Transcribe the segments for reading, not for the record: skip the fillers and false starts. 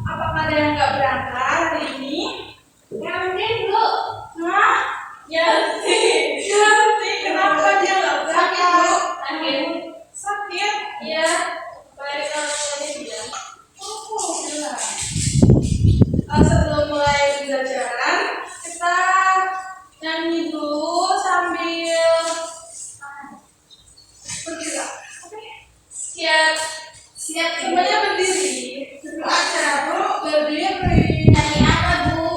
Apakah ada yang nggak berangkat hari ini? Yanti Bu. Hah? Yanti. Kenapa dia nggak berangkat? Sakit. Iya. Baik kalau tadi bilang. Bilang. Sebelum mulai pembelajaran, kita nyanyi dulu sambil bergerak. Oke. Siap. Semuanya berdiri. Dulu aja, Bu. Berdiri. Nyanyi apa, Bu?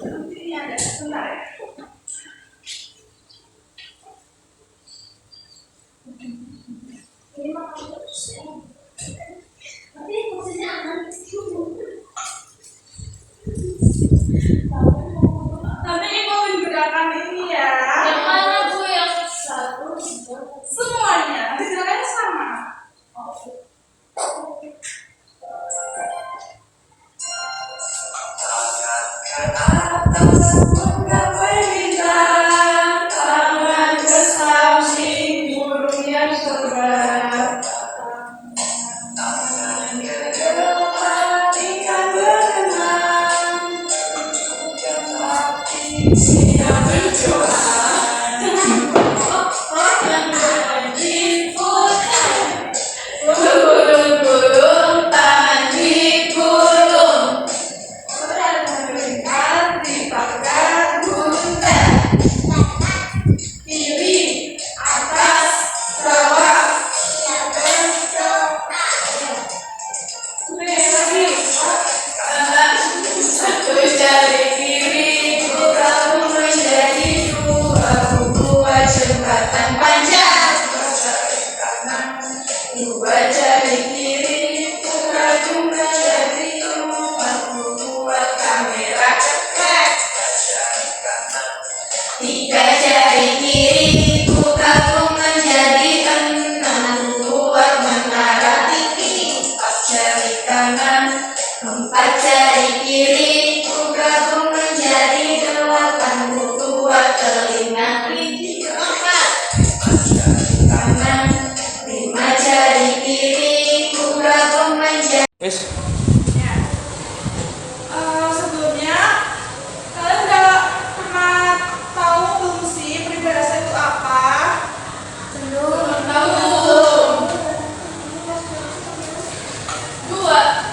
Nanti ini ada sebentar ya. Ini makan terus ya. Tapi maksudnya aman. Nanti ikutin gerakan ini ya. Yang mana, Bu? Yang satu, semuanya. Nanti gerakannya sama. Sebelumnya kalian udah pernah tahu belum sih peribahasa itu apa? Belum tahu. Dua.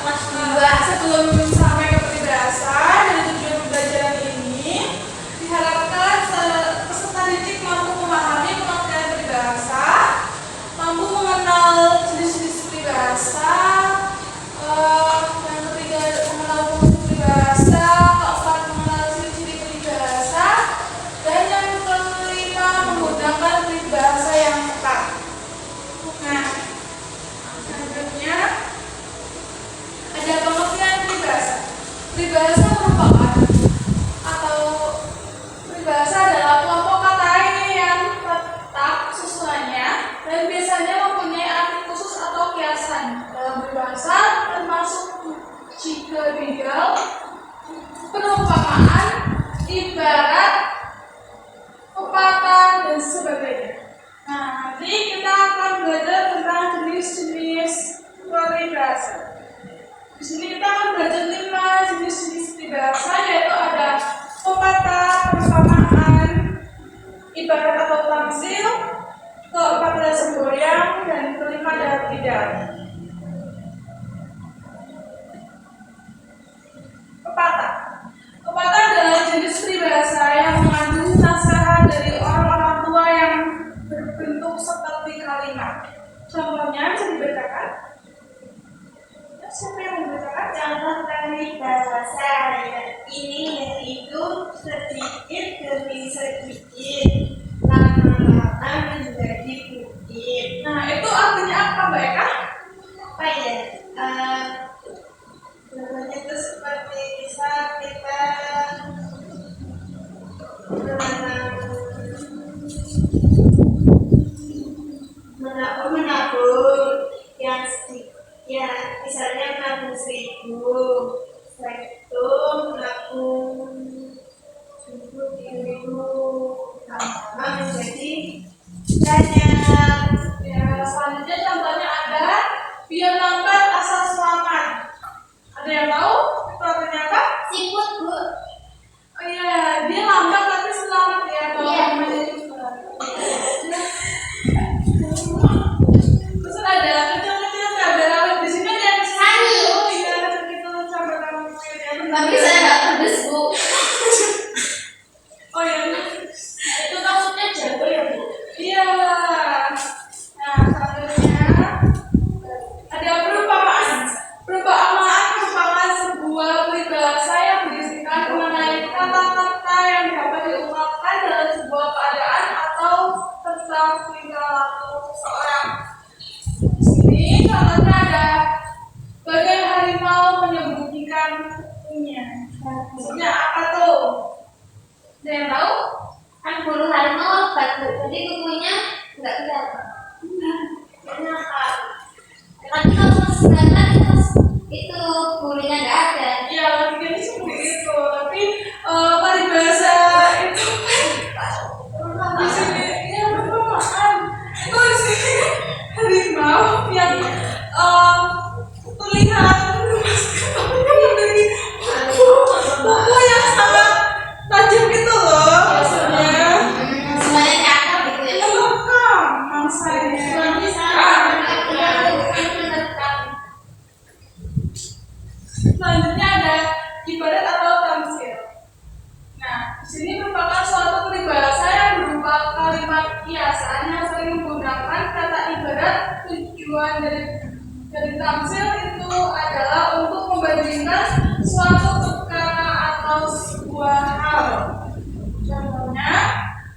Sebelum sampai ke peribahasa, dari tujuan pembelajaran ini diharapkan peserta didik mampu memahami pengertian peribahasa, mampu mengenal jenis-jenis peribahasa, yang ketiga mengenal fungsi peribahasa, keempat mengenal ciri-ciri peribahasa, dan yang kelima menggunakan peribahasa yang tepat. Nah, selanjutnya ada pengertian peribahasa. Peribahasa merupakan peribahasa adalah kelompok kata yang tetap susunannya dan biasanya mempunyai arti khusus atau kiasan. Dalam peribahasa termasuk jika bigal, perumpamaan, ibarat, pepatah, dan sebagainya. Nah, nanti kita akan belajar tentang jenis-jenis peribahasa. Di sini kita akan belajar 5 jenis-jenis peribahasa, yaitu ada pepatah, perumpamaan, ibarat atau tamsil, keempat adalah semboyan, dan kelima adalah tidak. Pepatah. Pepatah adalah jenis peribahasa yang mengandung nasihat dari orang-orang tua yang berbentuk seperti kalimat. Contohnya bisa dibacakan. Siapa yang membacakan? Contoh peribahasa ini yaitu sedikit demi sedikit, lama-lama menjadi bukit. Nah, itu artinya apa, Mbak Eka? Apa ya? Namanya itu seperti bisa kita menabung yang sedikit. Ya, misalnya menabung 1.000, setelah itu menabung 1.000, lama-lama menjadi banyak. Ya, selanjutnya contohnya ada biar lambat asal selamat. Maksudnya apa tuh? Ada yang tahu? Kan bulu harimau lebat Bu, jadi kukunya nggak kelihatan. Kenapa? Tapi kalau masih kelihatan itu bulunya nggak ada. Ya, logikanya seperti itu. Tapi peribahasa itu di sini ya bersamaan. Itu di sini harimau yang terlihat memiliki kuku yang sangat tajam gitu loh. Maksudnya Semuanya cakep gitu ya. merekam mangsanya. Selanjutnya ada ibarat atau tamsil. Nah, di sini merupakan suatu peribahasa yang berupa kalimat kiasan yang sering menggunakan kata ibarat. Tujuan dari tamsil itu adalah untuk membandingkan suatu perkara atau sebuah hal. Contohnya,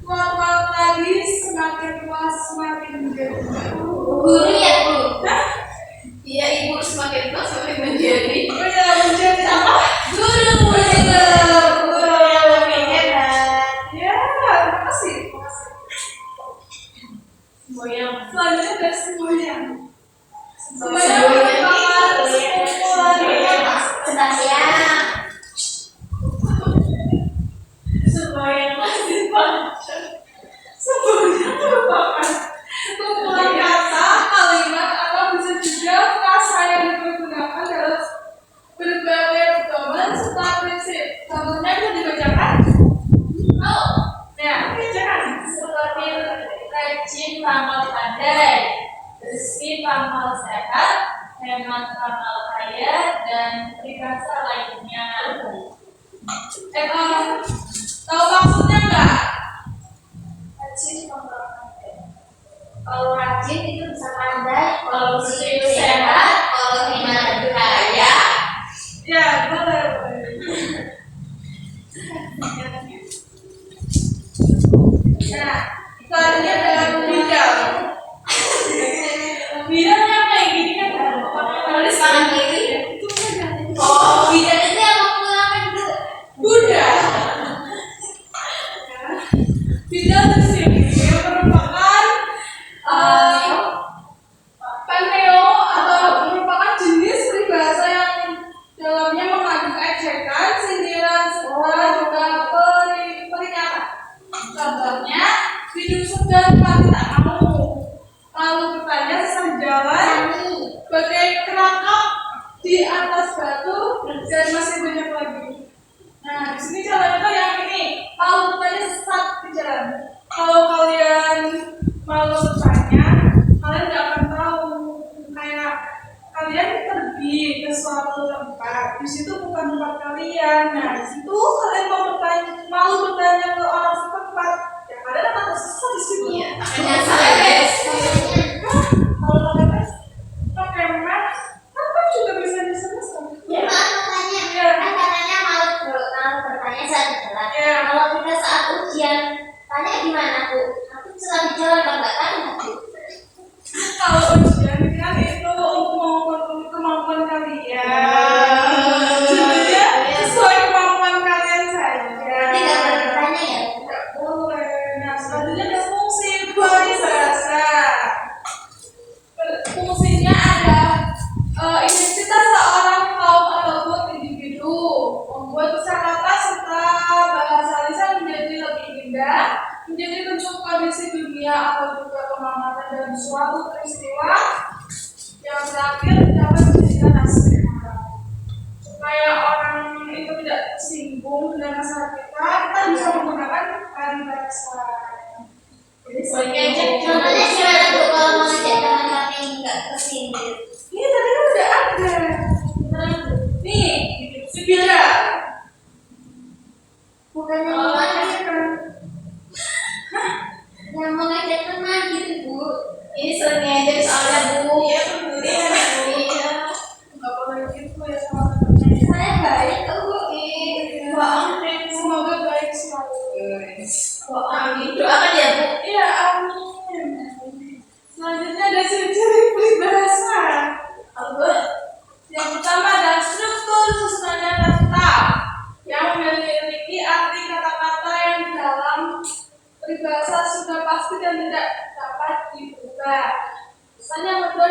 tua-tua tadi semakin tua semakin menjadi Guru ya Bu. Hah? Iya, ibu semakin tua semakin menjadi Oh ya, menjadi apa? Guru. guru yang lebih hebat. Ya, terima kasih. Semboyang. Selanjutnya ada semboyang. Semboyang. Merupakan sekumpulan Sebastian. Semboyang masih panjang. semboyang merupakan sekumpulan kata, kalimat, atau bisa juga frasa yang dipergunakan dalam berbagai pedoman serta prinsip. Contohnya bisa dibacakan? Oh, Ya, bacakan. seperti rajin ramal pandai, bersih ramal sehat, hemat ramal kaya, dan peribahasa lainnya. Tahu maksudnya nggak? Rajin ramal pandai. Kalau rajin itu bisa pandai, kalau bersih itu sehat, kalau hemat kaya. Ya, boleh. Nah, selanjutnya adalah bidang. Bidang yang kayak gini kan Tulis tangan kiri. itu kan Oh, bidan itu yang mau pulang itu. Buddha. Bidang di sini merupakan paneo atau merupakan jenis peribahasa yang dalamnya mengandung ejekan, sindiran, serta juga peringatan. Contohnya, hidup sudah tapi tak mau. Lalu bertanya sesah jalan, bagai kerakap di atas batu, dan masih banyak lagi. Nah, di sini contohnya yang ini, lalu bertanya sesat di jalan. Kalau kalian malu bertanya, kalian nggak akan tahu. Kayak kalian pergi ke suatu tempat, di situ bukan tempat kalian. Nah, di situ kalian malu bertanya ke orang setempat, ya kalian akan tersesat di situ. Iya, makanya saya guys. Hah? Kalau pakai map, kan juga bisa disesat. Ya, kan katanya malu bertanya saat di jalan. Iya. Kalau kita saat ujian, tanya gimana Bu? Aku saat di jalan kalau nggak tanya Bu. Kalau ujian kan itu untuk mengukur kemampuan kalian. Jadinya sesuai kemampuan kalian saja. Berarti nggak boleh bertanya ya? Nggak boleh. Nah, selanjutnya ada fungsi peribahasa. Fungsinya ada identitas seorang kaum ataupun individu, membuat kosakata serta bahasa lisan menjadi lebih indah, menjadi bentuk kondisi dunia atau juga pengamatan dalam suatu peristiwa. Yang terakhir dapat dijadikan nasihat supaya orang itu tidak tersinggung dengan masalah kita bisa menggunakan peribahasa. Jadi Contohnya gimana Bu kalau mau ngajak teman-teman yang nggak kesini? ini tadi kan udah ada. Nih, si Bira. Bukannya Oh, mau ngajak, ini kan. yang mau ngajak teman gitu Bu. Ini sering ngejek soalnya Bu. Iya, Iya. nggak boleh gitu ya sama temennya. Saya baik kok Bu. Doakan semoga baik selalu. Amin. Doakan ya Bu. Iya, amin. Selanjutnya ada ciri-ciri peribahasa. Apa? Yang pertama adalah struktur susunannya tetap, yang pasti dan tidak dapat dibuka. Pesan yang kedua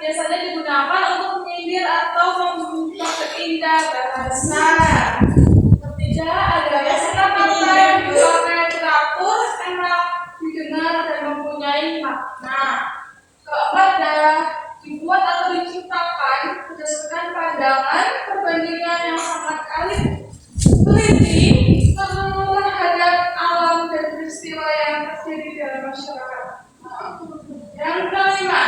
biasanya digunakan untuk menyindir atau memperindah bahasa. Ketiga adalah kata-kata yang dipakai teratur, enak didengar dan mempunyai makna. Keempat adalah dibuat atau diciptakan berdasarkan pandangan perbandingan yang sangat teliti terhadap alam dan peristiwa yang terjadi dalam masyarakat. Yang kelima,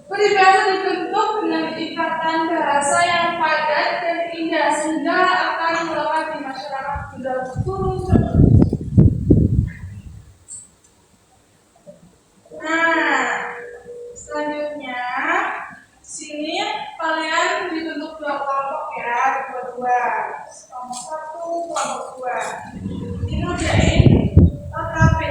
peribahasa dibentuk dengan ikatan bahasa yang padat dan indah sehingga akan melekat di masyarakat turun. Nah, selanjutnya sini kalian dibentuk dua kelompok ya, dua. Kelompok satu, kelompok dua. Ini ngerjain KKP.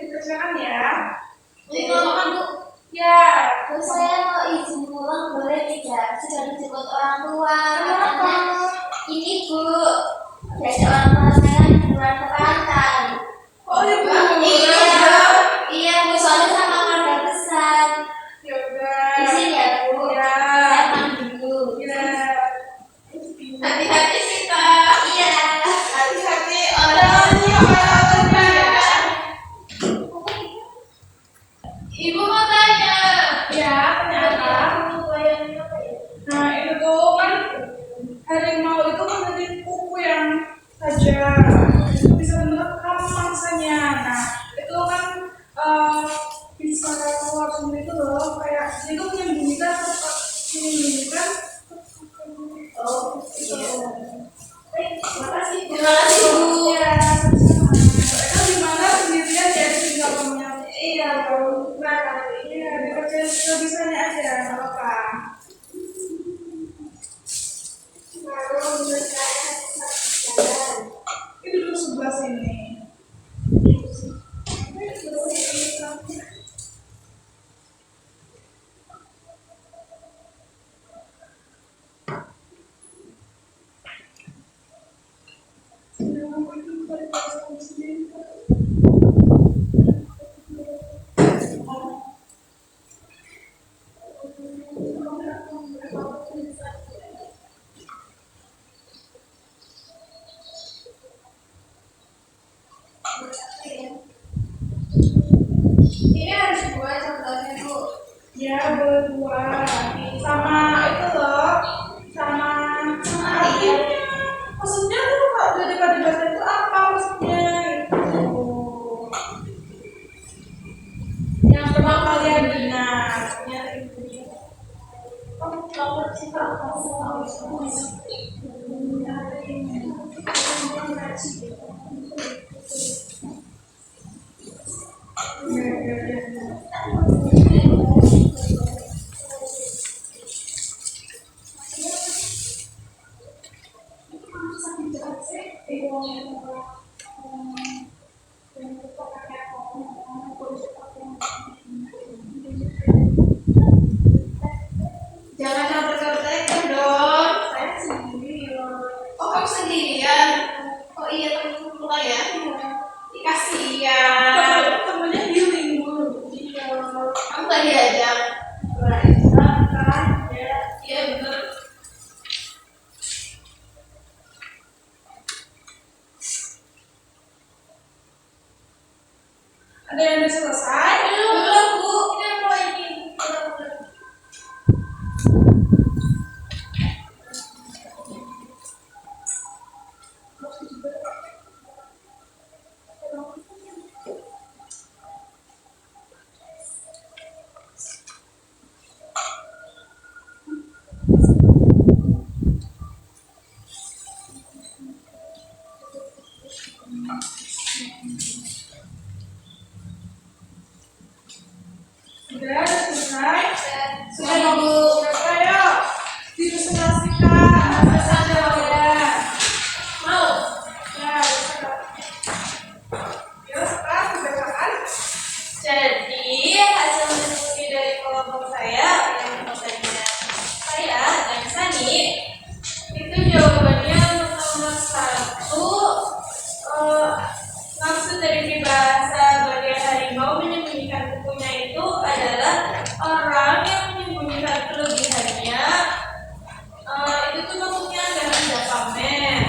Dikerjakan ya. Jadi kalau kamu Ya. terus saya mau izin pulang boleh tidak? Sudah dijemput orang tua. Kenapa? Katanya ini bu, biasa orang tua saya di luar perantau. Oh ibu. Iya bu, soalnya sama keluarga besar. Ya udah. Izin ya bu. Ya. Saya pamit dulu. Ya. Hati-hati kita. Iya. Hati-hati orangnya. Ibu mau tanya. Ya, ternyata. Nah, itu tuh kan harimau itu menjadi kuku yang tajam. Itu bisa menerkam mangsanya. Nah, itu kan bisa keluar itu loh, kayak itu menyembunyikan. Oh, iya. Terima kasih. Terima kasih bu. Ya, itu gimana sendirian ya tinggal punya. Iya, baru iya, dikerjain sebisanya aja, nggak apa-apa. Ini duduk sebelah sini. Ini harus dua contohnya bu. Ya berdua. Sama itu loh. Sama ini. Maksudnya tuh kak dari bahasa itu apa maksudnya? Gitu. Yang pernah kalian dengar. Jangan sampai dong. Saya sendiri loh. Oh kamu sendirian? Oh iya temen lupa ya? Kasihan. Temennya healing dulu. Kamu gak diajak? Iya bener. Ada yang udah selesai? Belum bu. Ini mau ini. Sudah selesai. Sudah, Ibu. Sudah ya. Dipresentasikan apa saja ya. Mau. Ya, bisa. Ya, sekarang kebiasaan. Jadi hasil diskusi dari kelompok saya yang katanya saya dan Sani itu jawabannya untuk nomor 1. Maksud dari peribahasa bagai harimau menyembunyikan kukunya itu adalah orang yang menyembunyikan kelebihannya. Itu tuh maksudnya nggak hendak pamer.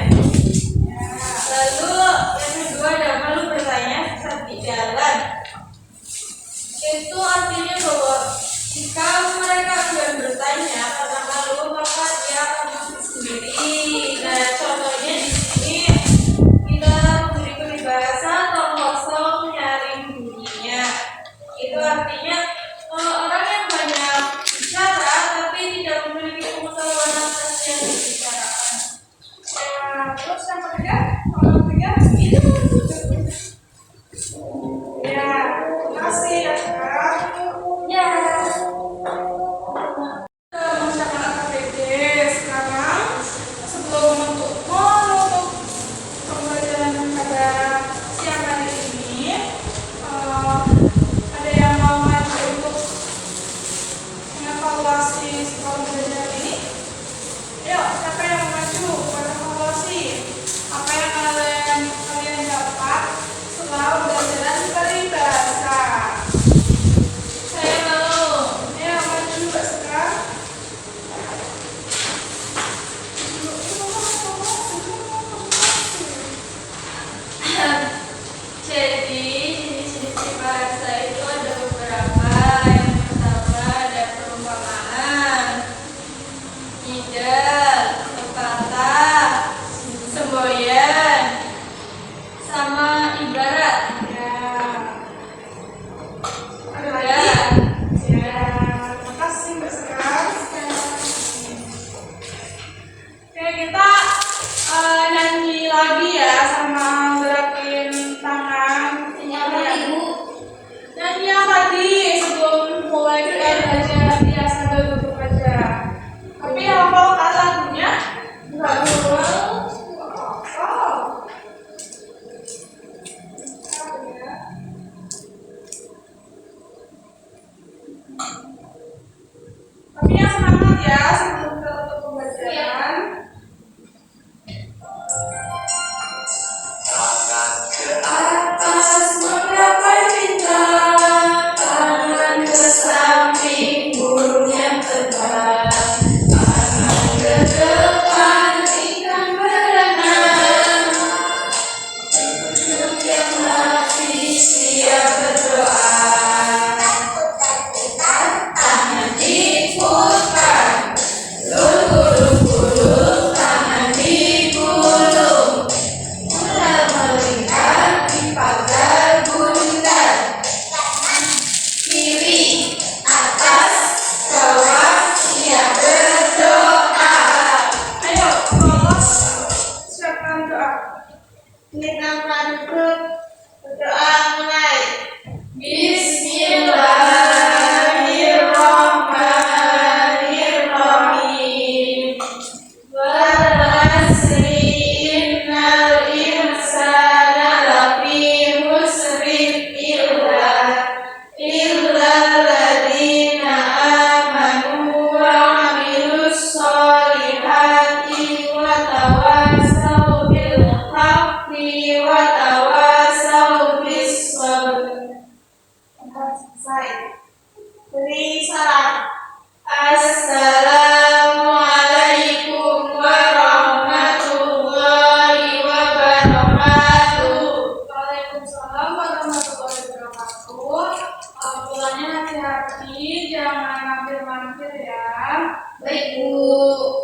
Lalu yang kedua ada malu bertanya saat di jalan. Itu artinya bahwa jika mereka enggan bertanya karena malu maka dia akan mati sendiri. Nah contohnya di sini kita memberi peribahasa tong kosong nyaring bunyinya. Itu artinya orang yang banyak bicara tapi tidak memiliki pengetahuan atas yang dibicarakan. Terus yang ketiga, kalau ketiga itu. Ya, terima kasih ya sekarang. Ya. Mengucapkan AKBD sekarang sebelum menutup pembelajaran pada siang hari ini, ada yang mau maju untuk mengevaluasi sekolah belajar ini? Yuk, siapa yang mau maju buat evaluasi? Apa yang kalian dapat setelah belajar peribahasa? Saya mau. Ya, maju Mbak Sekar. Jadi jenis-jenis peribahasa itu ada beberapa. Yang pertama ada perumpamaan, idal, pepatah, semboyan, sama ibarat. Ya. Ada Ya. lagi? Ya. Terima kasih Mbak Sekar. Oke, kita nyanyi lagi ya sama gerakin tangan. Ini apa, Ibu? Nyanyi yang tadi sebelum mulai kita belajar ya sambil duduk aja. Tapi hafal kan lagunya? Enggak hafal. Tapi yang semangat ya sebelum kita tutup pembelajaran. Tangan ke Atas menggapai cinta, tangan ke samping burung yang terbang, tangan ke depan ikan berenang, duduk yang rapi siap berdoa, tangan diputar, lurus-lurus tangan digulung. Mulai melingkar di pagar bundar, kiri, atas, bawah, siap berdoa. Ayo, lolos, siapkan doa. Ini tanpa duduk, berdoa mulai. Bismillahirrahmanirrahim. Innal insana lafi khusrin illa alladziina aamanu wa 'amilus sholihati wa tawassaw bil haqqi wa tawassaw bis sabr. Selesai. Beri salam. Assalamualaikum warahmatullahi wabarakatuh. Waalaikumsalam warahmatullahi wabarakatuh. Pulangnya hati-hati, jangan mampir-mampir ya. Baik, Bu.